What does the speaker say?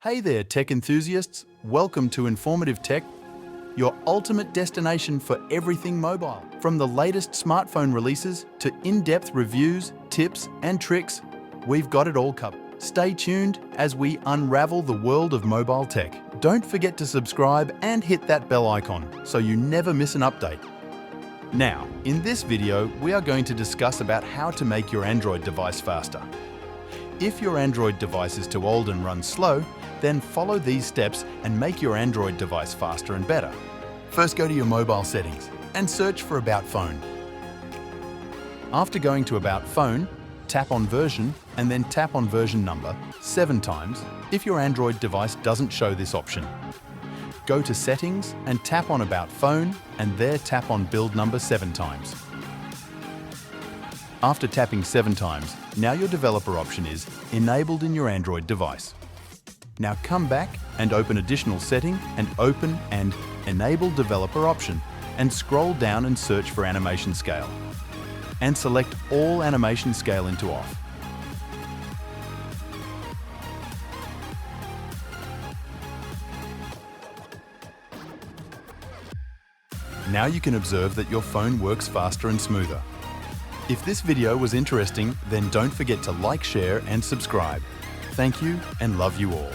Hey there, tech enthusiasts. Welcome to Informative Tech, your ultimate destination for everything mobile. From the latest smartphone releases to in-depth reviews, tips, and tricks, we've got it all covered. Stay tuned as we unravel the world of mobile tech. Don't forget to subscribe and hit that bell icon so you never miss an update. Now, in this video, we are going to discuss about how to make your Android device faster. If your Android device is too old and runs slow, then follow these steps and make your Android device faster and better. First, go to your mobile settings and search for About Phone. After going to About Phone, tap on Version and then tap on version number 7 times if your Android device doesn't show this option. Go to Settings and tap on About Phone and there tap on Build number 7 times. After tapping 7 times, now your developer option is enabled in your Android device. Now come back and open Additional Setting and open and Enable Developer option and scroll down and search for Animation Scale. And select all Animation Scale into Off. Now you can observe that your phone works faster and smoother. If this video was interesting, then don't forget to like, share, and subscribe. Thank you and love you all.